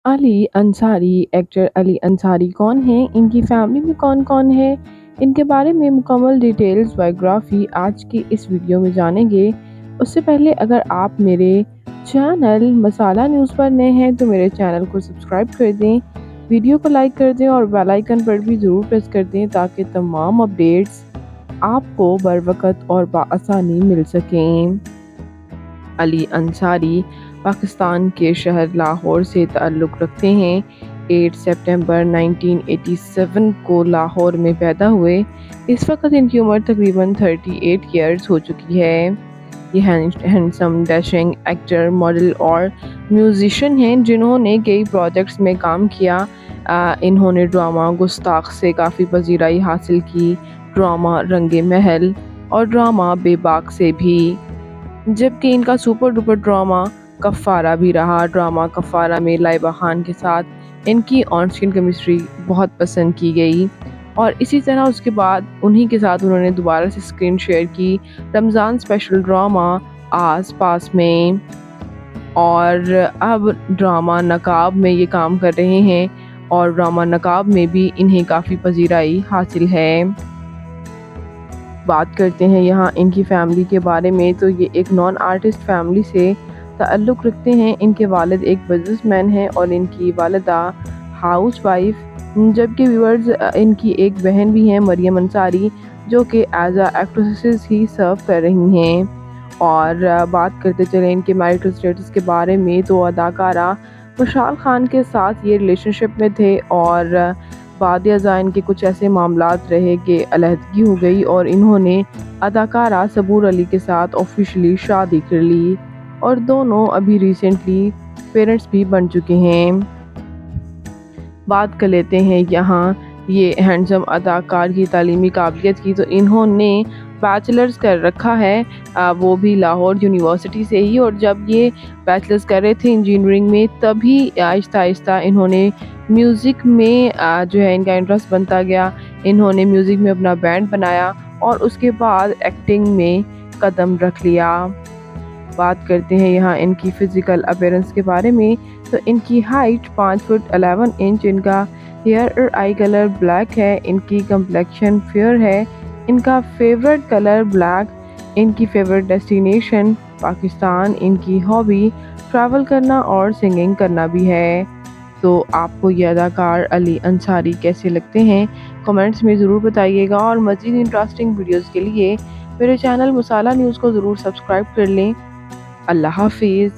Ali Ansari actor Ali Ansari कौन हैं? इनकी फैमिली में कौन-कौन है? इनके बारे में मुकम्मल डिटेल्स बायोग्राफी आज की इस वीडियो में जानेंगे। उससे पहले अगर आप मेरे चैनल मसाला न्यूज़ पर नए हैं तो मेरे चैनल को सब्सक्राइब कर दें, वीडियो को लाइक कर दें और बेल आइकन पर भी ज़रूर प्रेस कर दें ताकि तमाम अपडेट्स आपको बरवक़्त और बआसानी मिल सकें। अली अंसारी पाकिस्तान के शहर लाहौर से ताल्लुक़ रखते हैं। 8 सितंबर 1987 को लाहौर में पैदा हुए। इस वक्त इनकी उम्र तकरीबन 38 ईयर्स हो चुकी है। ये हैंडसम डैशिंग एक्टर, मॉडल और म्यूजिशियन हैं जिन्होंने कई प्रोजेक्ट्स में काम किया। इन्होंने ड्रामा गुस्ताख से काफ़ी पजीराई हासिल की, ड्रामा रंगे महल और ड्रामा बेबाक से भी, जबकि इनका सुपर डुपर ड्रामा कफ़ारा भी रहा। ड्रामा कफ़ारा में लाइबा खान के साथ इनकी ऑन स्क्रीन केमिस्ट्री बहुत पसंद की गई और इसी तरह उसके बाद उन्हीं के साथ उन्होंने दोबारा से स्क्रीन शेयर की रमज़ान स्पेशल ड्रामा आस पास में, और अब ड्रामा नकाब में ये काम कर रहे हैं और ड्रामा नकाब में भी इन्हें काफ़ी पजीराई हासिल है। बात करते हैं यहाँ इनकी फैमिली के बारे में, तो ये एक नॉन आर्टिस्ट फैमिली से ताल्लुक़ रखते हैं। इनके वालिद एक बिजनेसमैन हैं और इनकी वालिदा हाउसवाइफ, जबकि व्यूअर्स इनकी एक बहन भी हैं मरियम अंसारी जो कि एज अ एक्ट्रेसेस ही सर्व कर रही हैं। और बात करते चले इनके मैरिटल स्टेटस के बारे में, तो अदाकारा खुशहाल खान के साथ ये रिलेशनशिप में थे और बाद इनके कुछ ऐसे मामलात रहे कि अलहदगी हो गई और इन्होंने अदाकारा सबूर अली के साथ ऑफिशियली शादी कर ली और दोनों अभी रिसेंटली पेरेंट्स भी बन चुके हैं। बात कर लेते हैं यहाँ ये हैंडसम अदाकार की तालीमी काबिलियत की, तो इन्होंने बैचलर्स कर रखा है, वो भी लाहौर यूनिवर्सिटी से ही। और जब ये बैचलर्स कर रहे थे इंजीनियरिंग में, तभी आहिस्ता आहिस्ता इन्होंने म्यूज़िक में जो है इनका इंटरेस्ट बनता गया। इन्होंने म्यूज़िक में अपना बैंड बनाया और उसके बाद एक्टिंग में कदम रख लिया। बात करते हैं यहाँ इनकी फ़िज़िकल अपीयरेंस के बारे में, तो इनकी हाइट 5 फुट 11 इंच, इनका हेयर और आई कलर ब्लैक है, इनकी कम्प्लेक्शन फेयर है, इनका फेवरेट कलर ब्लैक, इनकी फेवरेट डेस्टिनेशन पाकिस्तान, इनकी हॉबी ट्रैवल करना और सिंगिंग करना भी है। तो आपको ये अदाकार अली अंसारी कैसे लगते हैं, कमेंट्स में ज़रूर बताइएगा और मज़ीद इंटरेस्टिंग वीडियोज़ के लिए मेरे चैनल मसाला न्यूज़ को ज़रूर सब्सक्राइब कर लें। अल्लाह हाफिज़।